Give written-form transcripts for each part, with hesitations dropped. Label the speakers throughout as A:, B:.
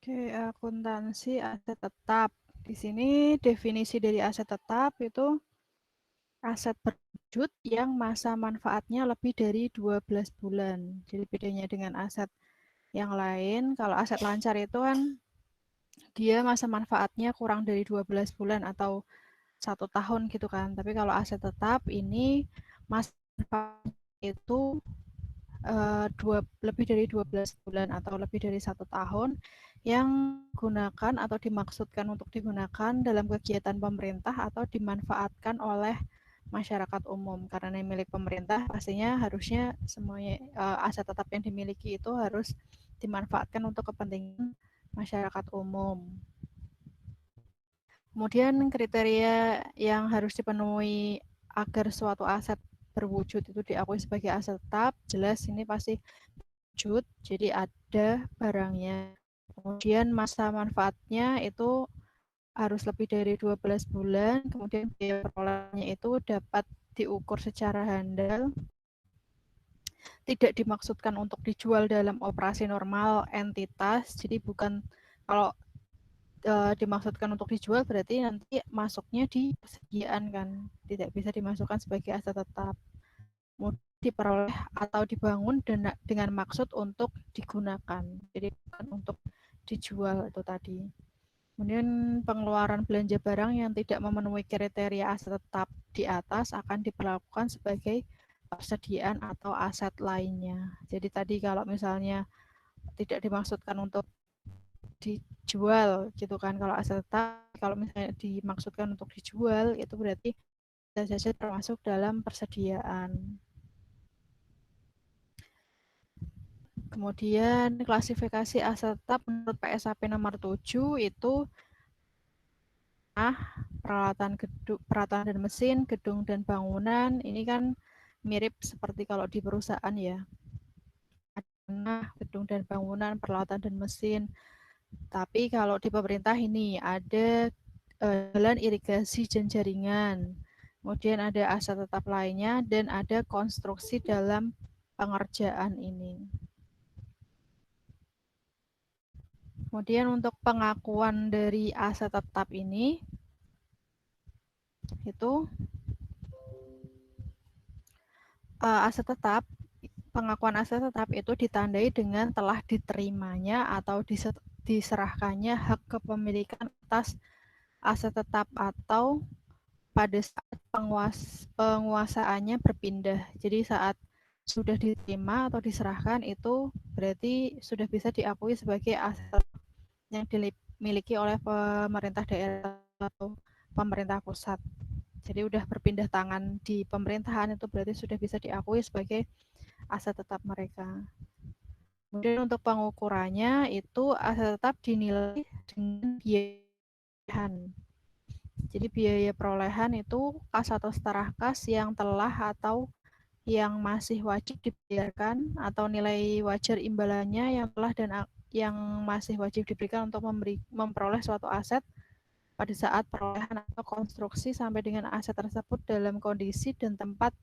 A: Oke, akuntansi aset tetap. Di sini definisi dari aset tetap itu aset berwujud yang masa manfaatnya lebih dari 12 bulan. Jadi bedanya dengan aset yang lain, kalau aset lancar itu kan dia masa manfaatnya kurang dari 12 bulan atau 1 tahun gitu kan. Tapi kalau aset tetap ini masa manfaatnya itu lebih dari 12 bulan atau lebih dari 1 tahun yang digunakan atau dimaksudkan untuk digunakan dalam kegiatan pemerintah atau dimanfaatkan oleh masyarakat umum. Karena ini milik pemerintah, pastinya harusnya semuanya aset tetap yang dimiliki itu harus dimanfaatkan untuk kepentingan masyarakat umum. Kemudian kriteria yang harus dipenuhi agar suatu aset berwujud itu diakui sebagai aset tetap, jelas ini pasti wujud, jadi ada barangnya. Kemudian masa manfaatnya itu harus lebih dari 12 bulan, kemudian biaya perolehnya itu dapat diukur secara handal, tidak dimaksudkan untuk dijual dalam operasi normal entitas, jadi bukan kalau dimaksudkan untuk dijual berarti nanti masuknya di persediaan kan, tidak bisa dimasukkan sebagai aset tetap. Diperoleh atau dibangun dengan maksud untuk digunakan, jadi bukan untuk dijual itu tadi. Kemudian pengeluaran belanja barang yang tidak memenuhi kriteria aset tetap di atas akan diperlakukan sebagai persediaan atau aset lainnya. Jadi tadi kalau misalnya tidak dimaksudkan untuk dijual gitu kan, kalau aset tetap, kalau misalnya dimaksudkan untuk dijual itu berarti bisa saja termasuk dalam persediaan. Kemudian klasifikasi aset tetap menurut PSAP nomor 7 itu peralatan dan mesin, gedung dan bangunan. Ini kan mirip seperti kalau di perusahaan ya. Tanah, gedung dan bangunan, peralatan dan mesin. Tapi kalau di pemerintah ini ada jalan irigasi dan jaringan. Kemudian ada aset tetap lainnya dan ada konstruksi dalam pengerjaan ini. Kemudian untuk pengakuan dari aset tetap ini itu aset tetap, pengakuan aset tetap itu ditandai dengan telah diterimanya atau diserahkannya hak kepemilikan atas aset tetap atau pada saat penguasaannya berpindah. Jadi saat sudah diterima atau diserahkan itu berarti sudah bisa diakui sebagai aset yang dimiliki oleh pemerintah daerah atau pemerintah pusat. Jadi udah berpindah tangan di pemerintahan itu berarti sudah bisa diakui sebagai aset tetap mereka. Kemudian untuk pengukurannya itu aset tetap dinilai dengan biaya. Jadi biaya perolehan itu kas atau setara kas yang telah atau yang masih wajib dibayarkan atau nilai wajar imbalannya yang telah dan yang masih wajib diberikan untuk memperoleh suatu aset pada saat perolehan atau konstruksi sampai dengan aset tersebut dalam kondisi dan tempat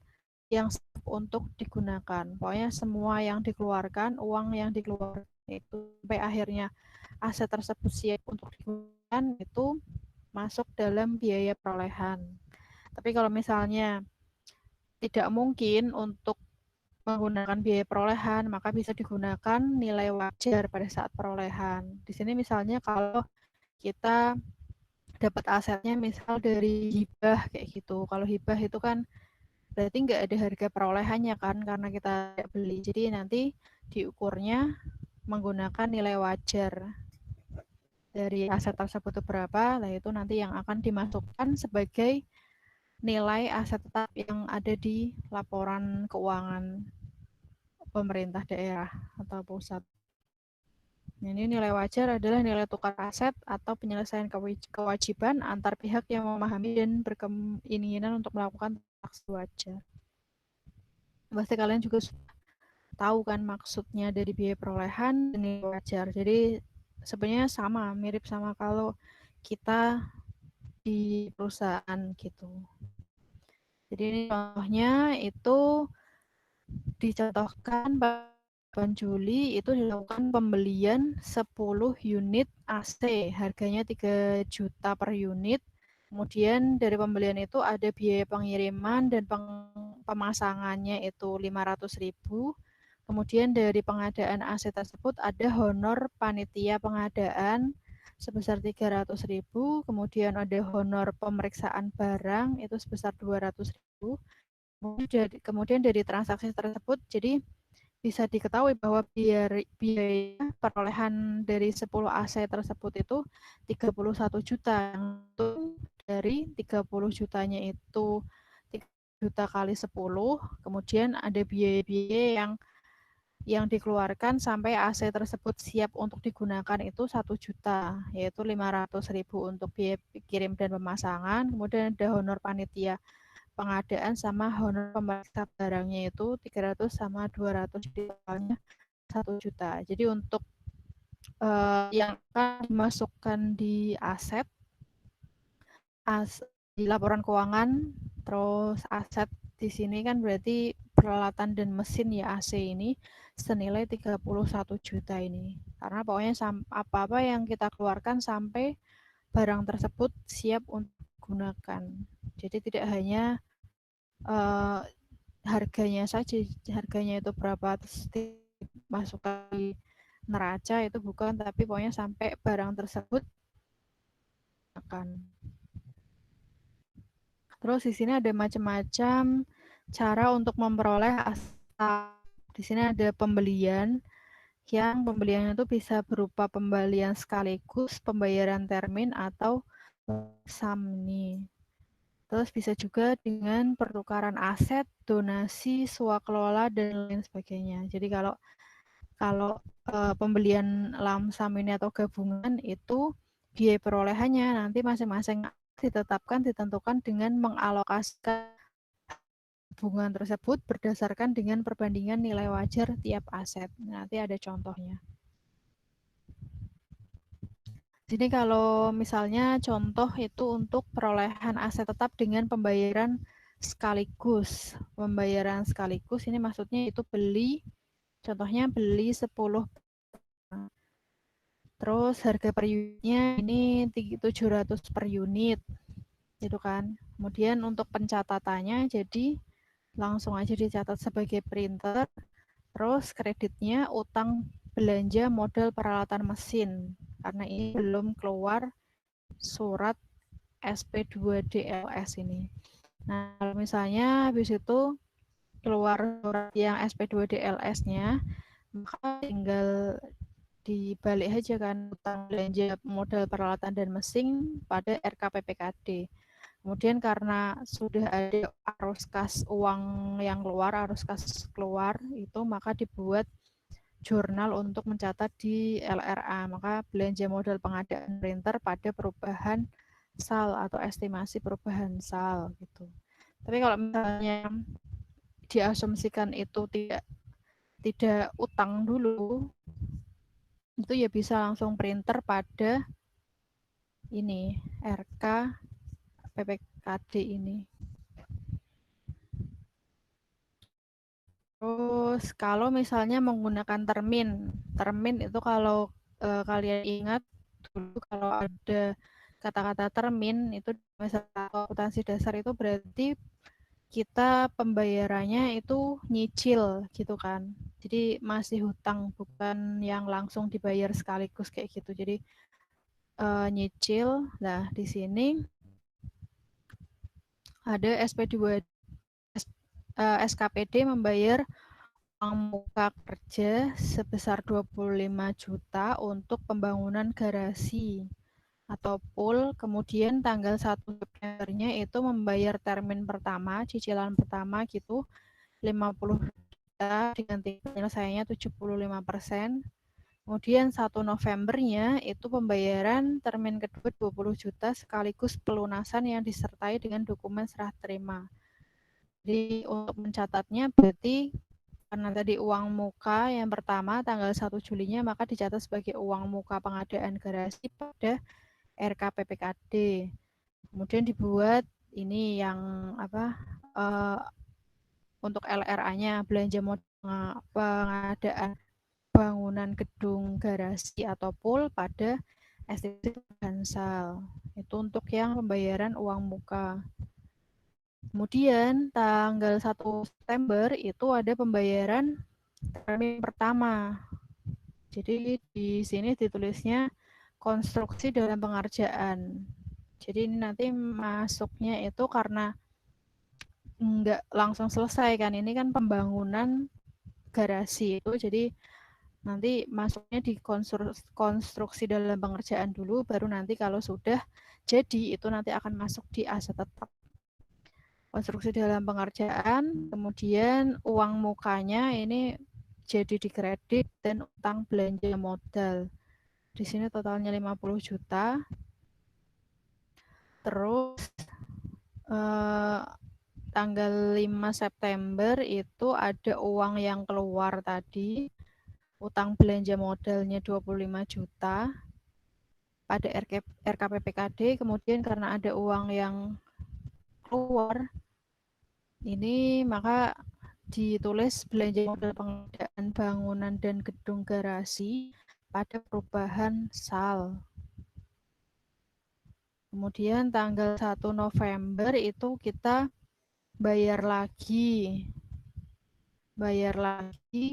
A: yang siap untuk digunakan. Pokoknya semua yang dikeluarkan, uang yang dikeluarkan itu sampai akhirnya aset tersebut siap untuk digunakan itu masuk dalam biaya perolehan. Tapi kalau misalnya tidak mungkin untuk menggunakan biaya perolehan, maka bisa digunakan nilai wajar pada saat perolehan. Di sini misalnya kalau kita dapat asetnya misal dari hibah kayak gitu. Kalau hibah itu kan berarti nggak ada harga perolehannya kan karena kita beli. Jadi nanti diukurnya menggunakan nilai wajar dari aset tersebut itu berapa, nah itu nanti yang akan dimasukkan sebagai nilai aset tetap yang ada di laporan keuangan pemerintah daerah atau pusat. Ini nilai wajar adalah nilai tukar aset atau penyelesaian kewajiban antar pihak yang memahami dan berkeinginan untuk melakukan transaksi wajar. Pasti kalian juga tahu kan maksudnya dari biaya perolehan dan nilai wajar. Jadi sebenarnya sama, mirip sama kalau kita di perusahaan gitu. Jadi ini contohnya itu dicontohkan 8 Juli itu dilakukan pembelian 10 unit AC, harganya 3 juta per unit. Kemudian dari pembelian itu ada biaya pengiriman dan pemasangannya itu 500.000. Kemudian dari pengadaan AC tersebut ada honor panitia pengadaan sebesar 300.000. Kemudian ada honor pemeriksaan barang itu sebesar 200.000. Kemudian dari transaksi tersebut, jadi bisa diketahui bahwa biaya perolehan dari 10 AC tersebut itu 31 juta. Itu dari 30 jutanya itu 3 juta kali 10, kemudian ada biaya-biaya yang dikeluarkan sampai AC tersebut siap untuk digunakan itu 1 juta, yaitu 500.000 untuk biaya kirim dan pemasangan, kemudian ada honor panitia pengadaan sama honor pemeriksa barangnya itu 300 sama 200, totalnya 1 juta. Jadi untuk yang akan dimasukkan di aset, di laporan keuangan, terus aset di sini kan berarti peralatan dan mesin ya AC ini senilai 31 juta ini. Karena pokoknya apa-apa yang kita keluarkan sampai barang tersebut siap untuk digunakan. Jadi tidak hanya harganya saja, harganya itu berapa terus dimasukkan di neraca itu bukan, tapi pokoknya sampai barang tersebut akan. Terus di sini ada macam-macam cara untuk memperoleh aset. Di sini ada pembelian, yang pembelian itu bisa berupa pembelian sekaligus, pembayaran termin, atau sum nih. Terus bisa juga dengan pertukaran aset, donasi, swakelola, dan lain sebagainya. Jadi kalau pembelian lamsam ini atau gabungan itu biaya perolehannya nanti masing-masing ditentukan dengan mengalokasikan gabungan tersebut berdasarkan dengan perbandingan nilai wajar tiap aset. Nanti ada contohnya. Jadi kalau misalnya contoh itu untuk perolehan aset tetap dengan pembayaran sekaligus. Pembayaran sekaligus ini maksudnya itu contohnya beli 10. Terus harga per unitnya ini 700 per unit. Gitu kan. Kemudian untuk pencatatannya jadi langsung aja dicatat sebagai printer. Terus kreditnya utang belanja modal peralatan mesin. Karena ini belum keluar surat SP2DLS ini. Nah, kalau misalnya habis itu keluar surat yang SP2DLS-nya, maka tinggal dibalik aja kan utang belanja modal peralatan dan mesin pada RKPPKD. Kemudian karena sudah ada arus kas uang yang keluar, arus kas keluar itu, maka dibuat jurnal untuk mencatat di LRA. Maka belanja modal pengadaan printer pada perubahan SAL atau estimasi perubahan SAL gitu. Tapi kalau misalnya diasumsikan itu tidak utang dulu, itu ya bisa langsung printer pada ini RK PPKD ini. Terus kalau misalnya menggunakan termin itu kalau kalian ingat dulu kalau ada kata-kata termin itu misalnya akuntansi dasar itu berarti kita pembayarannya itu nyicil gitu kan. Jadi masih hutang, bukan yang langsung dibayar sekaligus kayak gitu. Jadi nyicil. Nah, di sini ada SP2 SKPD membayar uang muka kerja sebesar 25 juta untuk pembangunan garasi atau pool, kemudian tanggal 1 Septembernya itu membayar termin pertama, cicilan pertama gitu, 50 juta dengan tingkat penyelesaiannya 75%. Kemudian 1 Novembernya itu pembayaran termin kedua 20 juta sekaligus pelunasan yang disertai dengan dokumen serah terima. Jadi untuk mencatatnya berarti karena tadi uang muka yang pertama tanggal 1 Julinya maka dicatat sebagai uang muka pengadaan garasi pada RKPPKD. Kemudian dibuat ini yang untuk LRA-nya, belanja modal pengadaan bangunan gedung garasi atau pool pada estimasi Bansal. Itu untuk yang pembayaran uang muka. Kemudian tanggal 1 September itu ada pembayaran termin pertama. Jadi di sini ditulisnya konstruksi dalam pengerjaan. Jadi ini nanti masuknya itu karena nggak langsung selesai kan, ini kan pembangunan garasi itu, jadi nanti masuknya di konstruksi dalam pengerjaan dulu, baru nanti kalau sudah jadi itu nanti akan masuk di aset tetap. Konstruksi dalam pengerjaan, kemudian uang mukanya ini jadi dikredit dan utang belanja modal. Di sini totalnya 50 juta. Terus tanggal 5 September itu ada uang yang keluar tadi, utang belanja modalnya 25 juta pada RKPPKD, kemudian karena ada uang yang keluar, ini maka ditulis belanja modal pengadaan bangunan dan gedung garasi pada perubahan SAL. Kemudian tanggal 1 November itu kita bayar lagi.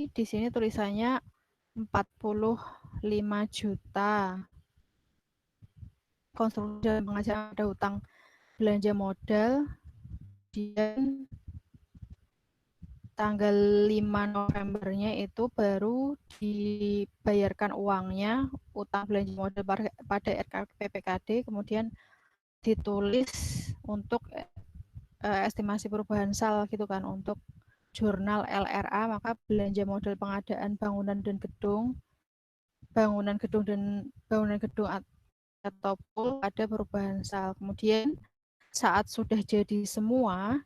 A: Di sini tulisannya 45 juta. Konstruksi dan pengadaan ada utang belanja modal. Dan tanggal 5 Novembernya itu baru dibayarkan uangnya, utang belanja modal pada RKPPKD, kemudian ditulis untuk estimasi perubahan SAL gitu kan, untuk jurnal LRA, maka belanja modal pengadaan bangunan gedung atau pool ada perubahan SAL. Kemudian saat sudah jadi semua,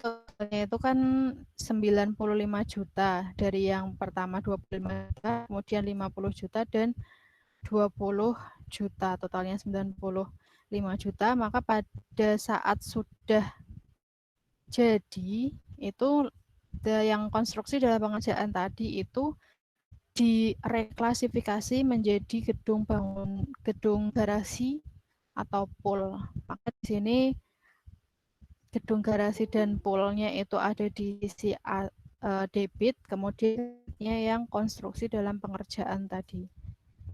A: totalnya itu kan 95 juta, dari yang pertama 25 juta, kemudian 50 juta dan 20 juta, totalnya 95 juta, maka pada saat sudah jadi itu yang konstruksi dalam pengerjaan tadi itu direklasifikasi menjadi gedung garasi atau pool. Maka di sini gedung garasi dan poolnya itu ada di sisi debit, kemudian yang konstruksi dalam pengerjaan tadi.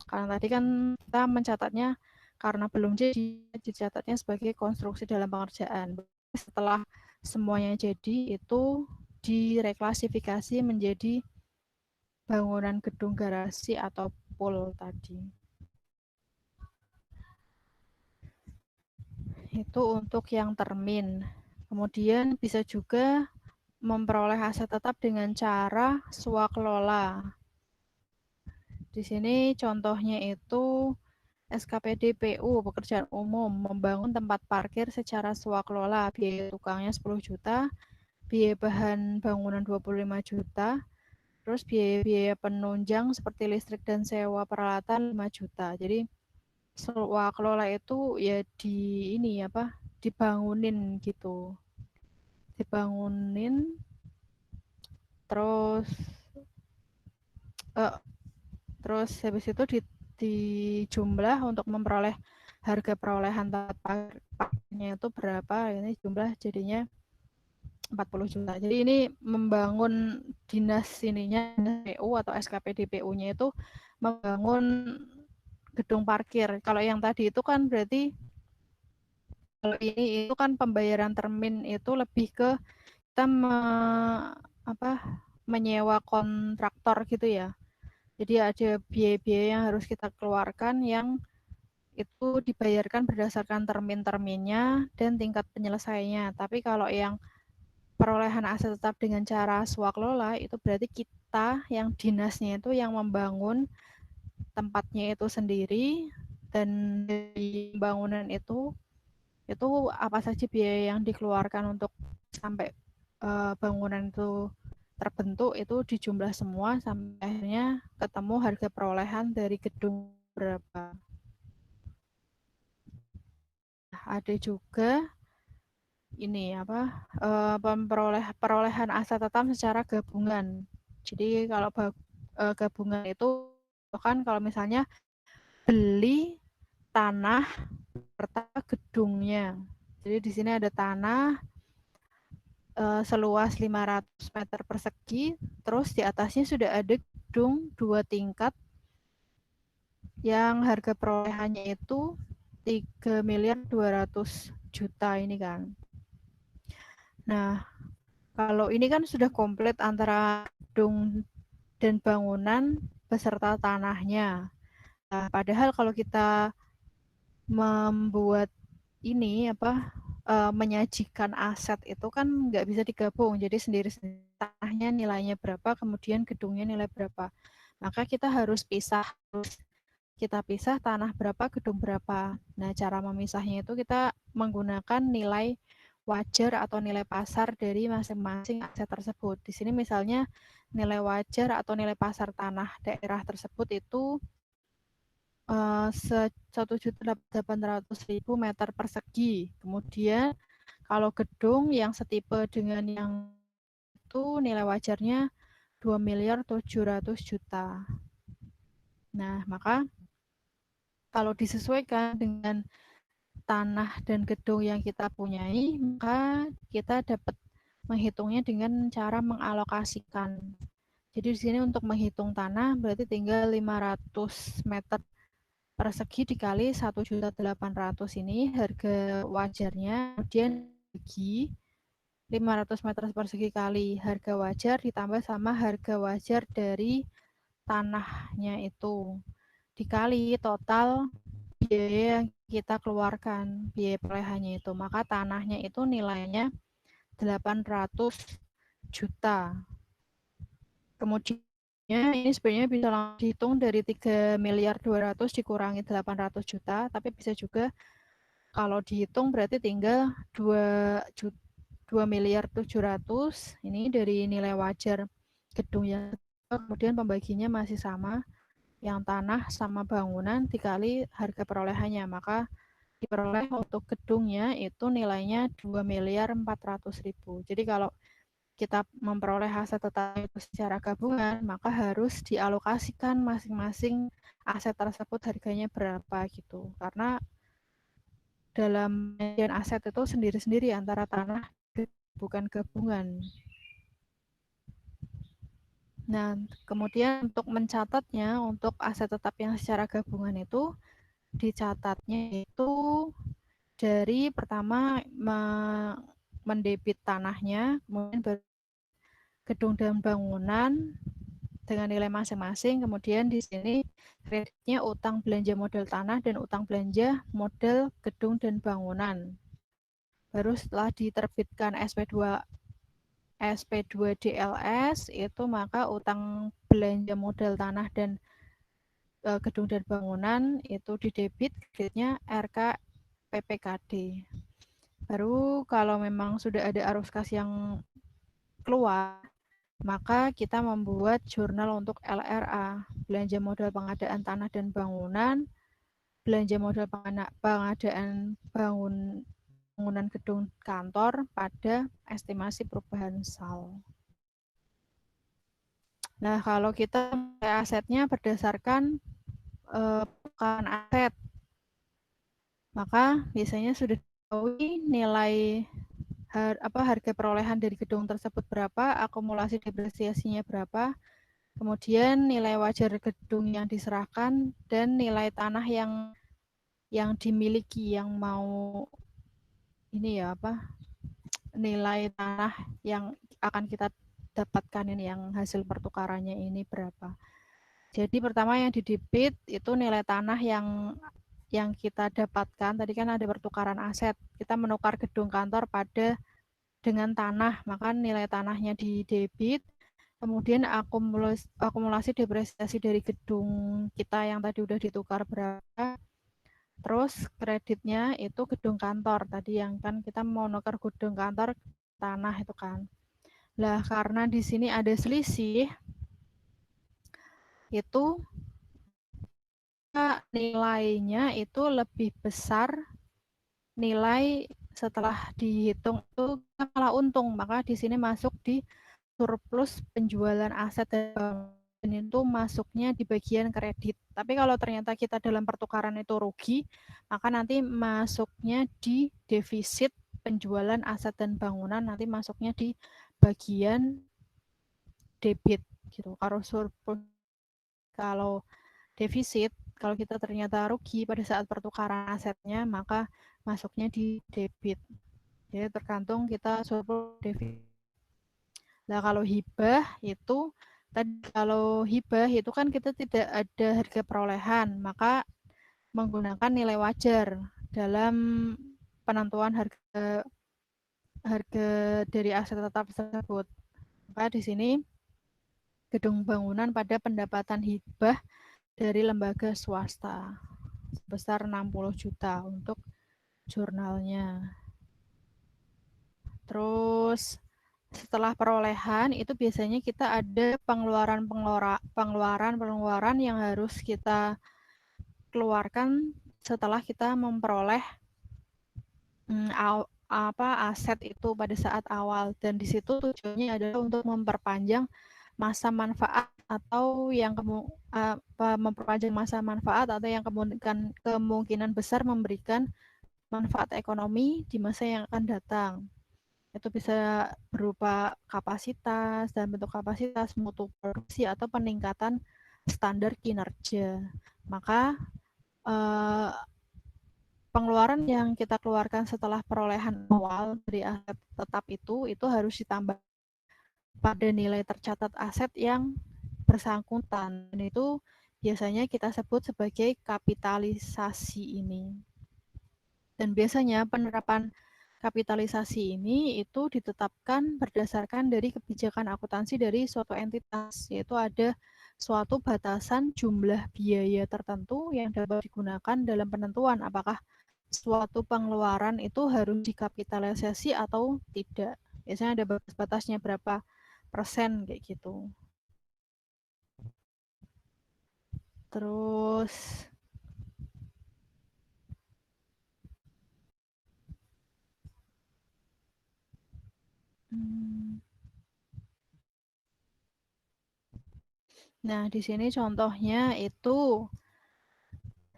A: Karena tadi kan kita mencatatnya karena belum jadi, dicatatnya sebagai konstruksi dalam pengerjaan. Setelah semuanya jadi itu direklasifikasi menjadi bangunan gedung garasi atau pool tadi. Itu untuk yang termin. Kemudian bisa juga memperoleh aset tetap dengan cara swakelola. Di sini contohnya itu SKPD PU, pekerjaan umum, membangun tempat parkir secara swakelola, biaya tukangnya 10 juta, biaya bahan bangunan 25 juta, terus biaya penunjang seperti listrik dan sewa peralatan 5 juta. Jadi swakelola itu ya dibangunin gitu. Dibangunin terus habis itu dijumlah untuk memperoleh harga perolehan parkirnya itu berapa, ini jumlah jadinya 40 juta. Jadi ini membangun dinas ininya, PU atau SKPD PU-nya itu membangun gedung parkir. Kalau yang tadi itu kan berarti, kalau ini itu kan pembayaran termin itu lebih ke kita menyewa kontraktor gitu ya. Jadi ada biaya-biaya yang harus kita keluarkan yang itu dibayarkan berdasarkan termin-terminnya dan tingkat penyelesaiannya. Tapi kalau yang perolehan aset tetap dengan cara swakelola itu berarti kita yang dinasnya itu yang membangun tempatnya itu sendiri, dan di bangunan itu apa saja biaya yang dikeluarkan untuk sampai bangunan itu terbentuk itu dijumlah semua sampai akhirnya ketemu harga perolehan dari gedung berapa. Ada juga ini apa perolehan aset tetap secara gabungan. Jadi kalau gabungan itu kan kalau misalnya beli tanah serta gedungnya. Jadi di sini ada tanah seluas 500 meter persegi, terus di atasnya sudah ada gedung 2 tingkat yang harga perolehannya itu 3.200.000.000 ini kan. Nah, kalau ini kan sudah komplit antara gedung dan bangunan beserta tanahnya. Nah, padahal kalau kita membuat ini menyajikan aset itu kan nggak bisa digabung, jadi sendiri-sendiri tanahnya nilainya berapa, kemudian gedungnya nilai berapa. Maka kita harus kita pisah tanah berapa, gedung berapa. Nah, cara memisahnya itu kita menggunakan nilai wajar atau nilai pasar dari masing-masing aset tersebut. Di sini misalnya nilai wajar atau nilai pasar tanah daerah tersebut itu 1.800.000 meter persegi. Kemudian kalau gedung yang setipe dengan yang itu nilai wajarnya 2.700.000.000. Nah, maka kalau disesuaikan dengan tanah dan gedung yang kita punyai, maka kita dapat menghitungnya dengan cara mengalokasikan. Jadi di sini untuk menghitung tanah berarti tinggal 500 meter persegi dikali 1.800.000 ini harga wajarnya, kemudian bagi 500 meter persegi kali harga wajar ditambah sama harga wajar dari tanahnya itu dikali total biaya yang kita keluarkan, biaya perolehannya itu. Maka tanahnya itu nilainya 800 juta. Kemudian ini sebenarnya bisa langsung dihitung dari 3.200.000.000 dikurangi 800 juta, tapi bisa juga kalau dihitung berarti tinggal 2.700.000.000 ini dari nilai wajar gedung yang kemudian pembaginya masih sama, yang tanah sama bangunan dikali harga perolehannya, maka diperoleh untuk gedungnya itu nilainya 2.400.000.000. Jadi kalau kita memperoleh aset tetap itu secara gabungan, maka harus dialokasikan masing-masing aset tersebut harganya berapa gitu. Karena dalam penyajian aset itu sendiri-sendiri antara tanah bukan gabungan. Nah, kemudian untuk mencatatnya, untuk aset tetap yang secara gabungan itu dicatatnya itu dari pertama mendebit tanahnya, kemudian gedung dan bangunan dengan nilai masing-masing, kemudian di sini kreditnya utang belanja modal tanah dan utang belanja modal gedung dan bangunan. Baru setelah diterbitkan SP2 DLS itu maka utang belanja modal tanah dan gedung dan bangunan itu didebit, kreditnya RK PPKD. Baru kalau memang sudah ada arus kas yang keluar, maka kita membuat jurnal untuk LRA, belanja modal pengadaan tanah dan bangunan, belanja modal pengadaan bangunan gedung kantor pada estimasi perubahan SAL. Nah, kalau kita asetnya berdasarkan bukan aset, maka biasanya sudah diketahui nilai harga perolehan dari gedung tersebut berapa, akumulasi depresiasinya berapa, kemudian nilai wajar gedung yang diserahkan dan nilai tanah yang dimiliki, yang mau ini ya nilai tanah yang akan kita dapatkan ini, yang hasil pertukarannya ini berapa. Jadi pertama yang didebit itu nilai tanah yang kita dapatkan. Tadi kan ada pertukaran aset, kita menukar gedung kantor dengan tanah, maka nilai tanahnya didebit, kemudian akumulasi depresiasi dari gedung kita yang tadi udah ditukar berapa, terus kreditnya itu gedung kantor tadi yang kan kita mau nukar gedung kantor tanah itu kan. Lah karena di sini ada selisih, itu nilainya itu lebih besar nilai setelah dihitung itu malah untung, maka di sini masuk di surplus penjualan aset dan itu masuknya di bagian kredit. Tapi kalau ternyata kita dalam pertukaran itu rugi, maka nanti masuknya di defisit penjualan aset dan bangunan, nanti masuknya di bagian debit gitu. Kalau defisit, kalau kita ternyata rugi pada saat pertukaran asetnya, maka masuknya di debit. Jadi tergantung kita surplus defisit. Nah, kalau hibah itu kan kita tidak ada harga perolehan, maka menggunakan nilai wajar dalam penentuan harga dari aset tetap tersebut. Maka di sini gedung bangunan pada pendapatan hibah dari lembaga swasta sebesar 60 juta untuk jurnalnya. Terus setelah perolehan itu biasanya kita ada pengeluaran yang harus kita keluarkan setelah kita memperoleh aset itu pada saat awal, dan di situ tujuannya adalah untuk memperpanjang masa manfaat atau yang memperpanjang masa manfaat atau yang kemungkinan besar memberikan manfaat ekonomi di masa yang akan datang. Itu bisa berupa kapasitas, dan bentuk kapasitas, mutu produksi, atau peningkatan standar kinerja. Maka pengeluaran yang kita keluarkan setelah perolehan awal dari aset tetap itu harus ditambah pada nilai tercatat aset yang bersangkutan. Dan itu biasanya kita sebut sebagai kapitalisasi ini. Dan biasanya penerapan kapitalisasi ini itu ditetapkan berdasarkan dari kebijakan akuntansi dari suatu entitas, yaitu ada suatu batasan jumlah biaya tertentu yang dapat digunakan dalam penentuan apakah suatu pengeluaran itu harus dikapitalisasi atau tidak. Biasanya ada batas-batasnya berapa persen kayak gitu. Terus nah, di sini contohnya itu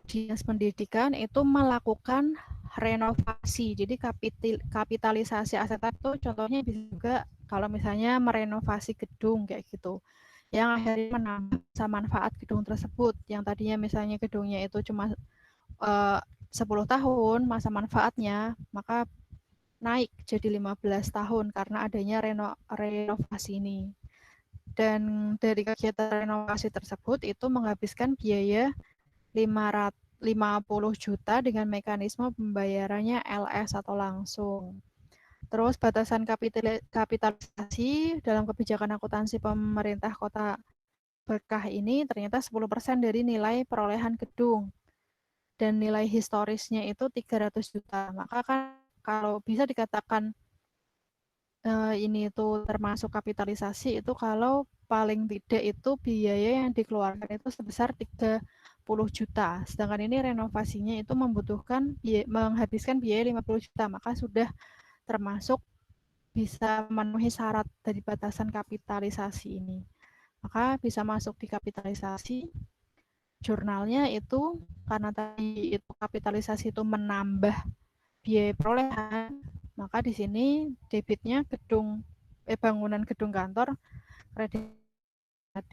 A: Dinas Pendidikan itu melakukan renovasi. Jadi kapitalisasi aset itu contohnya bisa juga kalau misalnya merenovasi gedung kayak gitu, yang akhirnya menambah masa manfaat gedung tersebut. Yang tadinya misalnya gedungnya itu cuma 10 tahun masa manfaatnya, maka naik jadi 15 tahun karena adanya renovasi ini. Dan dari kegiatan renovasi tersebut itu menghabiskan biaya 50 juta dengan mekanisme pembayarannya LS atau langsung. Terus batasan kapitalisasi dalam kebijakan akuntansi pemerintah Kota Berkah ini ternyata 10% dari nilai perolehan gedung. Dan nilai historisnya itu 300 juta. Maka kan kalau bisa dikatakan ini itu termasuk kapitalisasi itu kalau paling tidak itu biaya yang dikeluarkan itu sebesar 30 juta. Sedangkan ini renovasinya itu menghabiskan biaya 50 juta, maka sudah termasuk bisa memenuhi syarat dari batasan kapitalisasi ini. Maka bisa masuk di kapitalisasi. Jurnalnya itu karena tadi itu kapitalisasi itu menambah biaya perolehan, maka di sini debitnya bangunan gedung kantor, kredit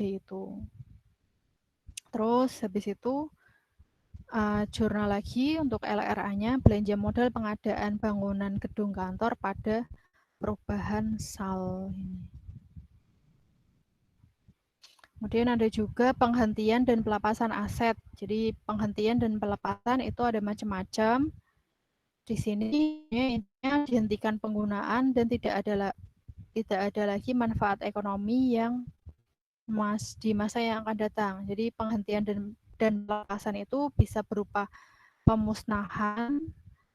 A: itu. Terus habis itu jurnal lagi untuk LRA-nya belanja modal pengadaan bangunan gedung kantor pada perubahan SAL ini. Kemudian ada juga penghentian dan pelepasan aset. Jadi penghentian dan pelepasan itu ada macam-macam. Di sini intinya dihentikan penggunaan dan tidak ada lagi manfaat ekonomi yang di masa yang akan datang. Jadi penghentian dan pelepasan itu bisa berupa pemusnahan,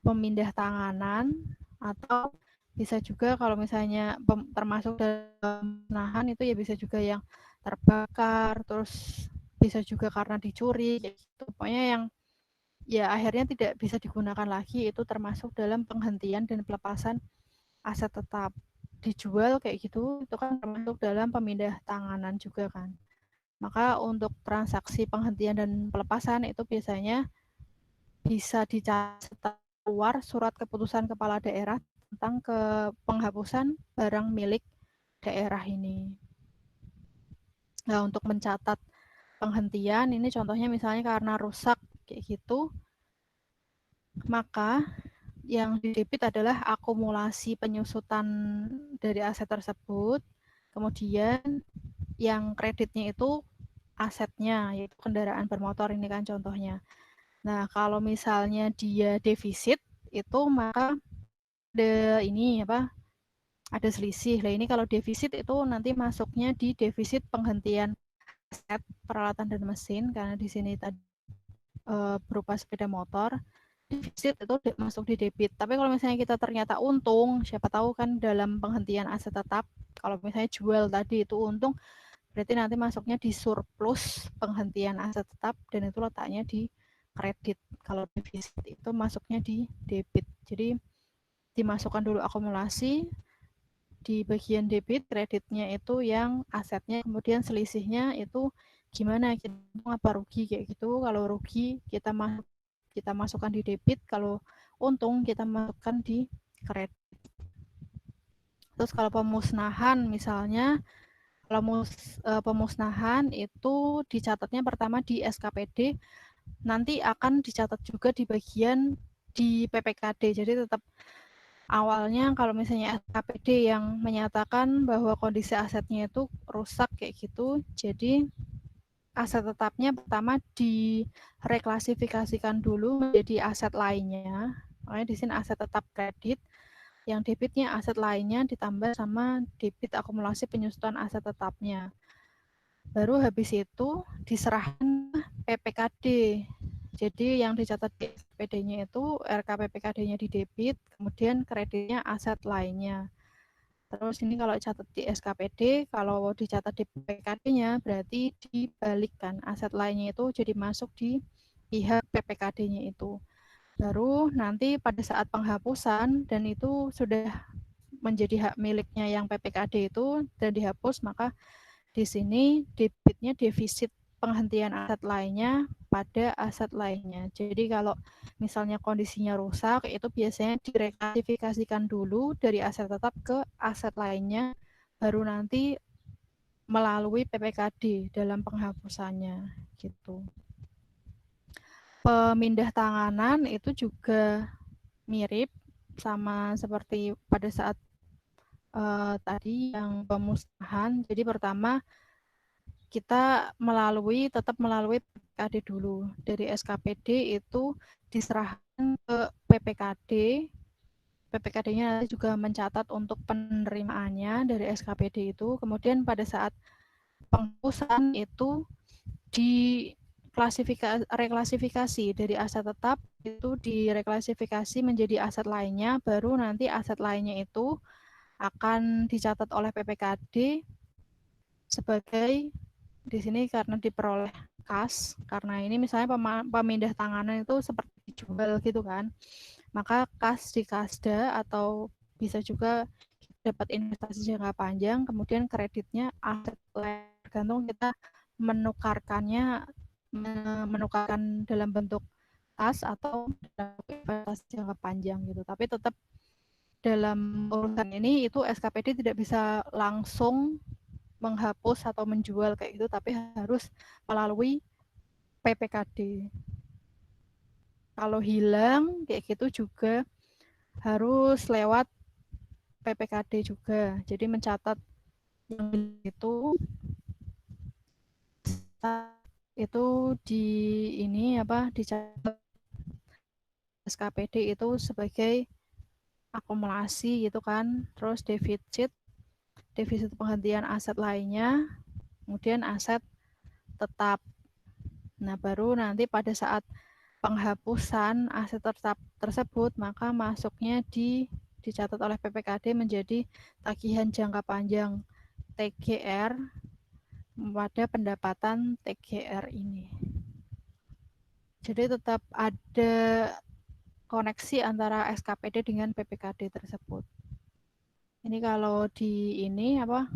A: pemindah tanganan, atau bisa juga kalau misalnya termasuk dalam pemusnahan itu ya bisa juga yang terbakar, terus bisa juga karena dicuri, gitu. Pokoknya yang ya akhirnya tidak bisa digunakan lagi, itu termasuk dalam penghentian dan pelepasan aset tetap. Dijual kayak gitu, itu kan termasuk dalam pemindah tanganan juga kan. Maka untuk transaksi penghentian dan pelepasan itu biasanya bisa dicatat setelah keluar surat keputusan kepala daerah tentang penghapusan barang milik daerah ini. Nah, untuk mencatat penghentian ini contohnya misalnya karena rusak kayak gitu, maka yang didebit adalah akumulasi penyusutan dari aset tersebut, kemudian yang kreditnya itu asetnya, yaitu kendaraan bermotor ini kan contohnya. Nah, kalau misalnya dia defisit, itu maka ada selisih. Nah, ini kalau defisit itu nanti masuknya di defisit penghentian aset peralatan dan mesin, karena di sini tadi berupa sepeda motor. Defisit itu masuk di debit. Tapi kalau misalnya kita ternyata untung, siapa tahu kan dalam penghentian aset tetap, kalau misalnya jual tadi itu untung, berarti nanti masuknya di surplus penghentian aset tetap dan itu letaknya di kredit. Kalau defisit itu masuknya di debit. Jadi dimasukkan dulu akumulasi, di bagian debit kreditnya itu yang asetnya, kemudian selisihnya itu gimana, kita apa rugi kayak gitu. Kalau rugi kita masukkan di debit, kalau untung kita masukkan di kredit. Terus kalau pemusnahan misalnya, kalau pemusnahan itu dicatatnya pertama di SKPD, nanti akan dicatat juga di bagian di PPKD. Jadi tetap awalnya kalau misalnya SKPD yang menyatakan bahwa kondisi asetnya itu rusak kayak gitu, jadi aset tetapnya pertama direklasifikasikan dulu menjadi aset lainnya. Makanya di sini aset tetap kredit, yang debitnya aset lainnya ditambah sama debit akumulasi penyusutan aset tetapnya. Baru habis itu diserahkan PPKD. Jadi yang dicatat di SPD-nya itu RKPPKD-nya di debit, kemudian kreditnya aset lainnya. Terus ini kalau catat di SKPD, kalau dicatat di PPKD-nya berarti dibalikkan. Aset lainnya itu jadi masuk di pihak PPKD-nya itu. Baru nanti pada saat penghapusan dan itu sudah menjadi hak miliknya yang PPKD itu dan dihapus, maka di sini debitnya defisit penghentian aset lainnya pada aset lainnya. Jadi kalau misalnya kondisinya rusak, itu biasanya direklasifikasikan dulu dari aset tetap ke aset lainnya, baru nanti melalui PPKD dalam penghapusannya gitu. Pemindah tanganan itu juga mirip sama seperti pada saat tadi yang pemusnahan. Jadi pertama kita tetap melalui PPKD dulu. Dari SKPD itu diserahkan ke PPKD. PPKD-nya nanti juga mencatat untuk penerimaannya dari SKPD itu. Kemudian pada saat penghapusan itu reklasifikasi dari aset tetap itu direklasifikasi menjadi aset lainnya, baru nanti aset lainnya itu akan dicatat oleh PPKD sebagai di sini karena diperoleh kas, karena ini misalnya pemindah tanganan itu seperti dijual gitu kan, maka kas di kasda atau bisa juga dapat investasi jangka panjang, kemudian kreditnya aset tergantung kita menukarkan dalam bentuk kas atau dalam investasi jangka panjang gitu. Tapi tetap dalam urusan ini itu SKPD tidak bisa langsung menghapus atau menjual kayak gitu, tapi harus melalui PPKD. Kalau hilang kayak gitu juga harus lewat PPKD juga. Jadi mencatat yang itu dicatat SKPD itu sebagai akumulasi gitu kan. Terus defisit penghentian aset lainnya, kemudian aset tetap. Nah, baru nanti pada saat penghapusan aset tetap tersebut, maka masuknya dicatat oleh PPKD menjadi tagihan jangka panjang TGR pada pendapatan TGR ini. Jadi tetap ada koneksi antara SKPD dengan PPKD tersebut. Ini kalau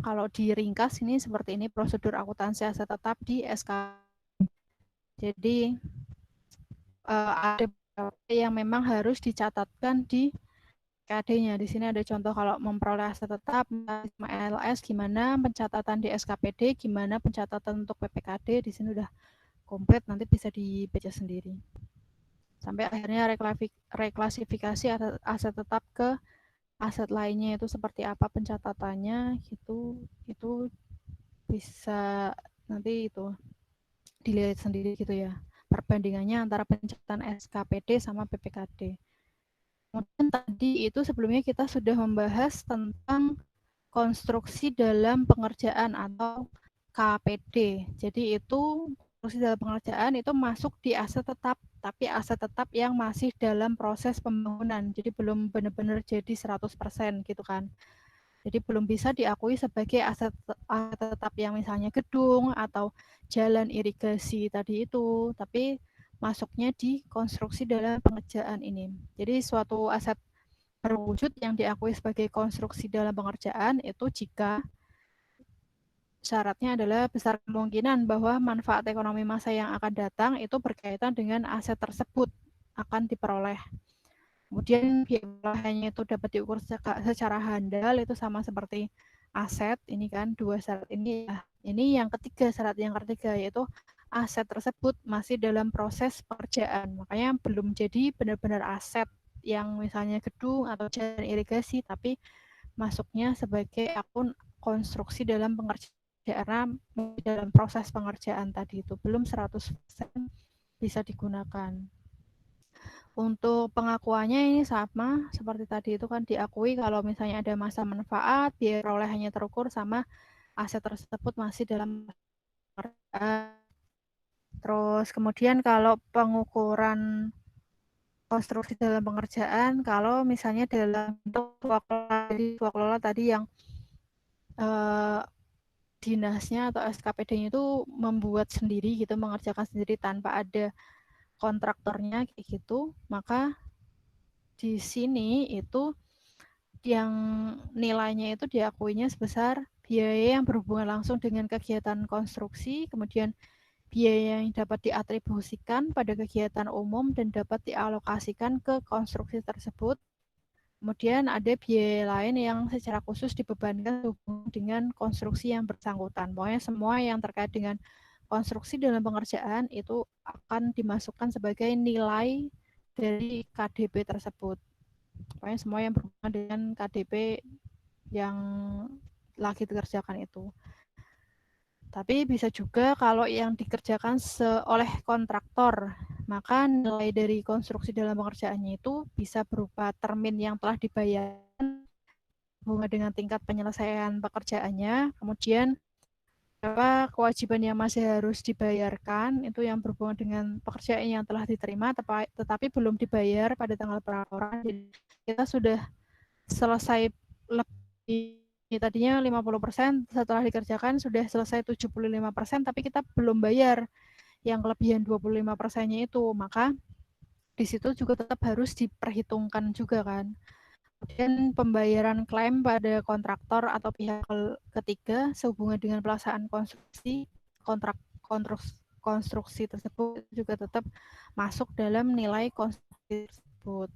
A: kalau diringkas ini seperti ini prosedur akuntansi aset tetap di SKPD. Jadi ada beberapa yang memang harus dicatatkan di PKD-nya. Di sini ada contoh kalau memperoleh aset tetap, LS gimana, pencatatan di SKPD, gimana pencatatan untuk PPKD, di sini udah komplit, nanti bisa dibaca sendiri. Sampai akhirnya reklasifikasi aset tetap ke aset lainnya itu seperti apa pencatatannya gitu, itu bisa nanti itu dilihat sendiri gitu ya, perbandingannya antara pencatatan SKPD sama PPKD. Kemudian tadi itu sebelumnya kita sudah membahas tentang konstruksi dalam pengerjaan atau KPD. Jadi itu konstruksi dalam pengerjaan itu masuk di aset tetap, tapi aset tetap yang masih dalam proses pembangunan. Jadi belum benar-benar jadi 100% gitu kan. Jadi belum bisa diakui sebagai aset tetap yang misalnya gedung atau jalan irigasi tadi itu, tapi masuknya di konstruksi dalam pengerjaan ini. Jadi suatu aset berwujud yang diakui sebagai konstruksi dalam pengerjaan itu jika syaratnya adalah besar kemungkinan bahwa manfaat ekonomi masa yang akan datang itu berkaitan dengan aset tersebut akan diperoleh. Kemudian biayanya itu dapat diukur secara handal, itu sama seperti aset. Ini kan dua syarat ini. Ini yang ketiga, syarat yang ketiga yaitu aset tersebut masih dalam proses pekerjaan. Makanya belum jadi benar-benar aset yang misalnya gedung atau jalan irigasi, tapi masuknya sebagai akun konstruksi dalam pengerjaan, dalam proses pengerjaan tadi itu belum 100% bisa digunakan. Untuk pengakuannya ini sama seperti tadi itu kan, diakui kalau misalnya ada masa manfaat, biaya perolehannya terukur sama aset tersebut masih dalam pengerjaan. Terus kemudian kalau pengukuran konstruksi dalam pengerjaan, kalau misalnya dalam bentuk swaklola tadi yang dinasnya atau SKPD-nya itu membuat sendiri gitu, mengerjakan sendiri tanpa ada kontraktornya kayak gitu, maka di sini itu yang nilainya itu diakuinya sebesar biaya yang berhubungan langsung dengan kegiatan konstruksi, kemudian biaya yang dapat diatribusikan pada kegiatan umum dan dapat dialokasikan ke konstruksi tersebut. Kemudian ada biaya lain yang secara khusus dibebankan dengan konstruksi yang bersangkutan. Pokoknya semua yang terkait dengan konstruksi dalam pengerjaan itu akan dimasukkan sebagai nilai dari KDP tersebut. Pokoknya semua yang berhubungan dengan KDP yang lagi dikerjakan itu. Tapi bisa juga kalau yang dikerjakan oleh kontraktor, maka nilai dari konstruksi dalam pengerjaannya itu bisa berupa termin yang telah dibayarkan hubungan dengan tingkat penyelesaian pekerjaannya, kemudian berapa kewajiban yang masih harus dibayarkan, itu yang berhubungan dengan pekerjaan yang telah diterima tetapi belum dibayar pada tanggal pelaporan. Jadi kita sudah selesai lebih, tadinya 50%, setelah dikerjakan sudah selesai 75%, tapi kita belum bayar yang kelebihan 25%-nya itu, maka di situ juga tetap harus diperhitungkan juga kan. Kemudian pembayaran klaim pada kontraktor atau pihak ketiga sehubungan dengan pelaksanaan konstruksi tersebut juga tetap masuk dalam nilai konstruksi tersebut.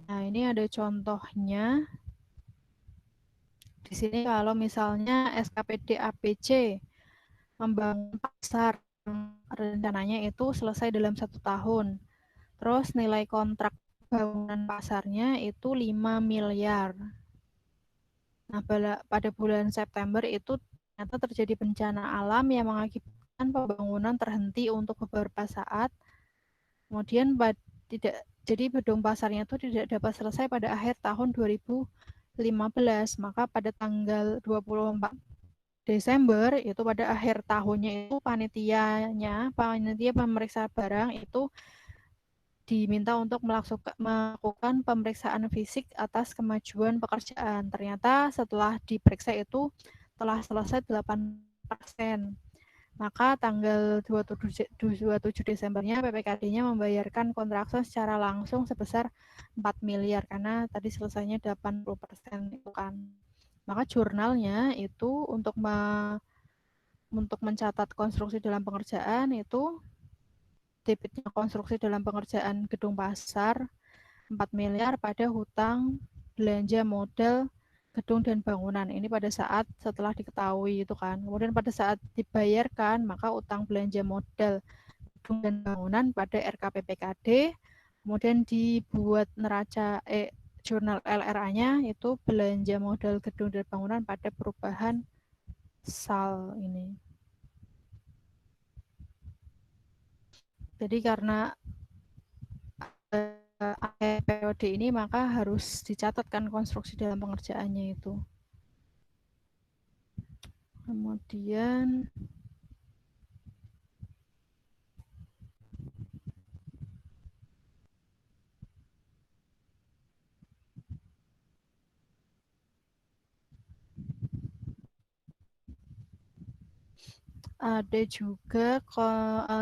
A: Nah, ini ada contohnya. Di sini kalau misalnya SKPD ABC membangun pasar, rencananya itu selesai dalam 1 tahun. Terus nilai kontrak bangunan pasarnya itu 5 miliar. Nah, pada bulan September itu ternyata terjadi bencana alam yang mengakibatkan pembangunan terhenti untuk beberapa saat. Kemudian jadi gedung pasarnya itu tidak dapat selesai pada akhir tahun 2015. Maka pada tanggal 24 Desember itu pada akhir tahunnya itu panitia pemeriksa barang itu diminta untuk melakukan pemeriksaan fisik atas kemajuan pekerjaan. Ternyata setelah diperiksa itu telah selesai 8%. Maka tanggal 27 Desembernya PPKD-nya membayarkan kontraktor secara langsung sebesar 4 miliar karena tadi selesainya 80% itu kan. Maka jurnalnya itu untuk mencatat konstruksi dalam pengerjaan itu debitnya konstruksi dalam pengerjaan gedung pasar 4 miliar pada hutang belanja modal gedung dan bangunan. Ini pada saat setelah diketahui itu kan. Kemudian pada saat dibayarkan, maka utang belanja modal gedung dan bangunan pada RKPPKD, kemudian dibuat neraca jurnal LRA-nya itu belanja modal gedung dan bangunan pada perubahan SAL ini. Jadi karena akhir periode ini maka harus dicatatkan konstruksi dalam pengerjaannya itu. Kemudian ada juga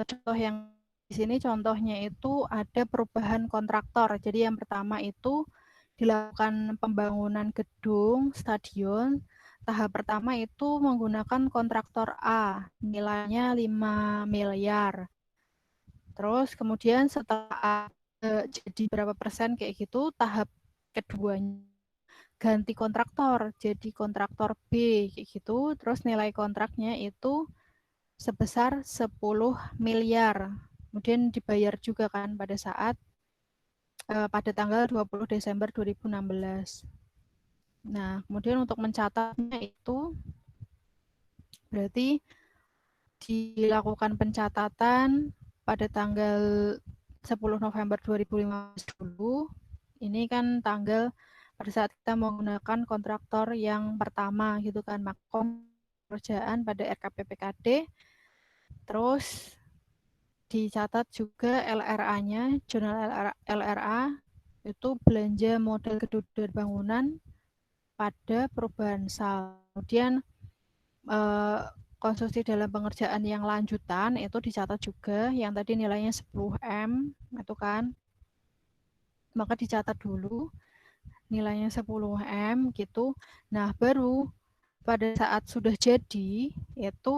A: contoh yang di sini contohnya itu ada perubahan kontraktor. Jadi yang pertama itu dilakukan pembangunan gedung stadion. Tahap pertama itu menggunakan kontraktor A, nilainya 5 miliar. Terus kemudian setelah jadi berapa persen kayak gitu, tahap keduanya ganti kontraktor, jadi kontraktor B kayak gitu. Terus nilai kontraknya itu sebesar 10 miliar. Kemudian dibayar juga kan pada saat pada tanggal 20 Desember 2016. Nah, kemudian untuk mencatatnya itu berarti dilakukan pencatatan pada tanggal 10 November 2015 dulu. Ini kan tanggal pada saat kita menggunakan kontraktor yang pertama gitu kan, maka pekerjaan pada RKPPKD. Terus dicatat juga LRA-nya, jurnal LRA itu belanja modal gedung dan bangunan pada perubahan SAL. Kemudian konstruksi dalam pengerjaan yang lanjutan itu dicatat juga, yang tadi nilainya 10M itu kan, maka dicatat dulu nilainya 10M gitu. Nah, baru pada saat sudah jadi itu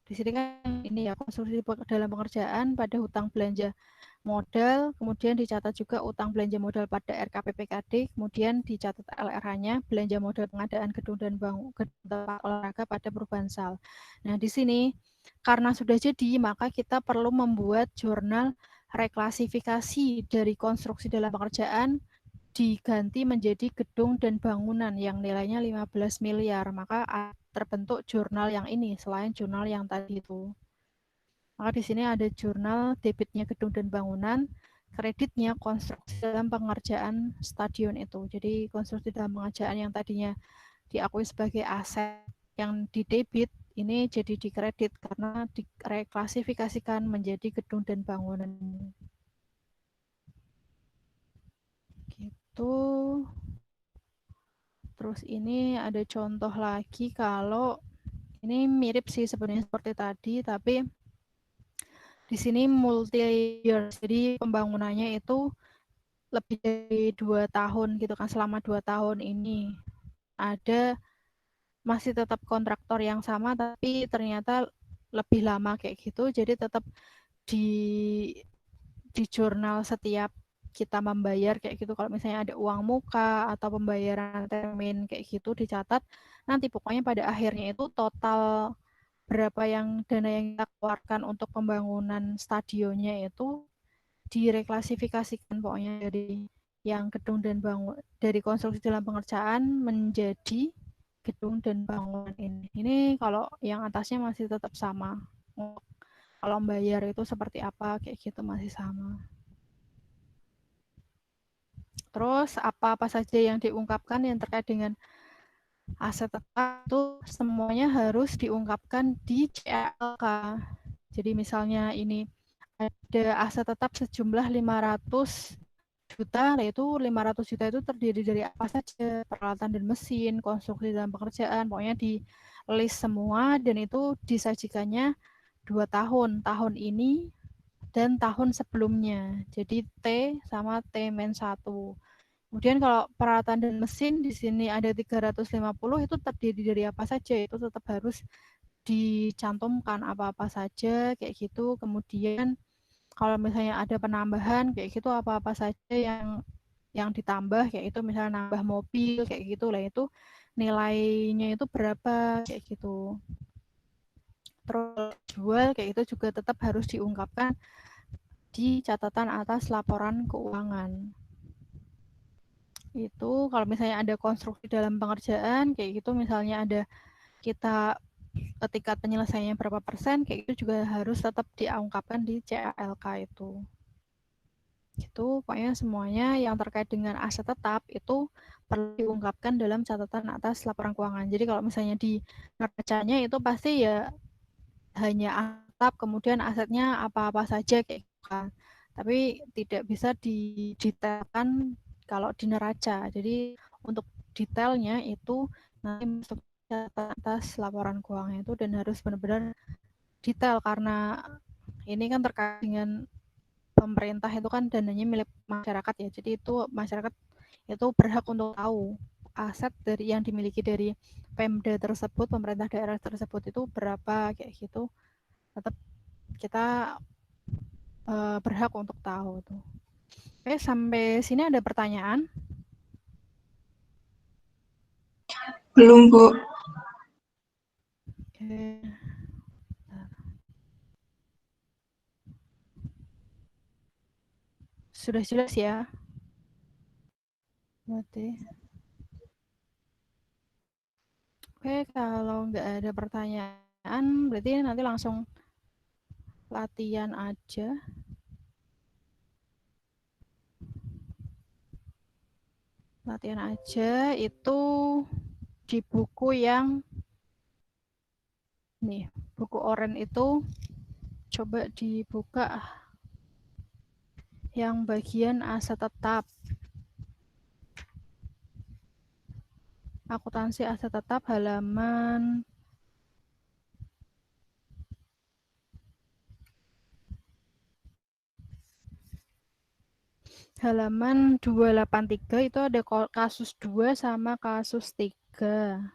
A: di sini kan ini ya konstruksi dalam pengerjaan pada hutang belanja modal, kemudian dicatat juga utang belanja modal pada RKPPKD, kemudian dicatat LRH-nya belanja modal pengadaan gedung dan tempat olahraga pada perubahan SAL. Nah, di sini karena sudah jadi, maka kita perlu membuat jurnal reklasifikasi dari konstruksi dalam pengerjaan diganti menjadi gedung dan bangunan yang nilainya 15 miliar. Maka terbentuk jurnal yang ini selain jurnal yang tadi itu. Maka di sini ada jurnal debitnya gedung dan bangunan, kreditnya konstruksi dalam pengerjaan stadion itu. Jadi konstruksi dalam pengerjaan yang tadinya diakui sebagai aset yang di debit ini jadi dikredit karena direklasifikasikan menjadi gedung dan bangunan. Gitu. Terus ini ada contoh lagi kalau ini mirip sih sebenarnya seperti tadi, tapi di sini multi year, jadi pembangunannya itu lebih dari 2 tahun gitu kan. Selama 2 tahun ini ada masih tetap kontraktor yang sama, tapi ternyata lebih lama kayak gitu. Jadi tetap di jurnal setiap kita membayar kayak gitu, kalau misalnya ada uang muka atau pembayaran termin kayak gitu dicatat, nanti pokoknya pada akhirnya itu total berapa yang dana yang kita keluarkan untuk pembangunan stadionnya itu direklasifikasikan pokoknya dari yang gedung dan bangun, dari konstruksi dalam pengerjaan menjadi gedung dan bangunan ini. Ini kalau yang atasnya masih tetap sama. Kalau bayar itu seperti apa kayak gitu masih sama. Terus apa-apa saja yang diungkapkan yang terkait dengan aset tetap itu semuanya harus diungkapkan di CLK. Jadi misalnya ini ada aset tetap sejumlah 500 juta, yaitu 500 juta itu terdiri dari apa saja, peralatan dan mesin, konstruksi dan pekerjaan, pokoknya di list semua dan itu disajikannya 2 tahun, tahun ini dan tahun sebelumnya. Jadi T sama T-1. Kemudian kalau peralatan dan mesin di sini ada 350 itu terdiri dari apa saja, itu tetap harus dicantumkan apa-apa saja kayak gitu. Kemudian kalau misalnya ada penambahan kayak gitu apa-apa saja yang ditambah kayak itu, misalnya nambah mobil kayak gitu lah, itu nilainya itu berapa kayak gitu. Terus jual kayak itu juga tetap harus diungkapkan di catatan atas laporan keuangan. Itu kalau misalnya ada konstruksi dalam pengerjaan kayak gitu, misalnya ada kita tingkat penyelesaiannya berapa persen kayak itu juga harus tetap diungkapkan di CALK itu. Itu pokoknya semuanya yang terkait dengan aset tetap itu perlu diungkapkan dalam catatan atas laporan keuangan. Jadi kalau misalnya di neracanya itu pasti ya hanya atap, kemudian asetnya apa-apa saja kayak gitu kan. Tapi tidak bisa didetailkan kalau di neraca. Jadi untuk detailnya itu nanti masuk catatan atas laporan keuangan itu, dan harus benar-benar detail karena ini kan terkait dengan pemerintah, itu kan dananya milik masyarakat ya. Jadi itu masyarakat itu berhak untuk tahu aset dari yang dimiliki dari Pemda tersebut, pemerintah daerah tersebut itu berapa kayak gitu. Tetap kita berhak untuk tahu tuh. Oke, sampai sini ada pertanyaan?
B: Belum, Bu.
A: Oke. Sudah jelas ya? Berarti. Oke, kalau nggak ada pertanyaan, berarti nanti langsung latihan aja. Latihan aja itu di buku yang nih, buku oren itu coba dibuka yang bagian aset tetap. Akuntansi aset tetap halaman halaman 283 itu ada kasus 2 sama kasus 3.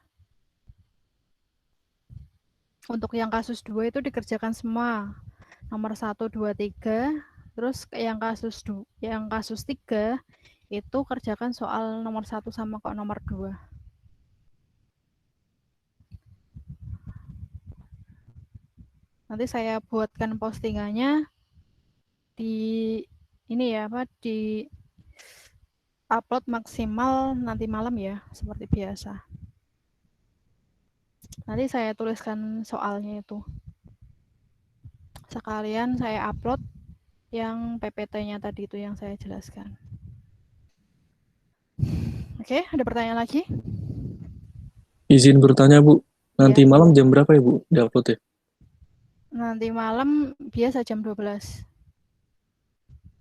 A: Untuk yang kasus 2 itu dikerjakan semua. Nomor 1, 2, 3. Terus yang kasus 3 itu kerjakan soal nomor 1 sama kok nomor 2. Nanti saya buatkan postingannya di ini ya, di upload maksimal nanti malam ya, seperti biasa. Nanti saya tuliskan soalnya itu. Sekalian saya upload yang PPT-nya tadi itu yang saya jelaskan. Oke, ada pertanyaan lagi?
C: Izin bertanya, Bu. Nanti malam jam berapa ya, Bu, di-upload ya?
A: Nanti malam biasa jam 12.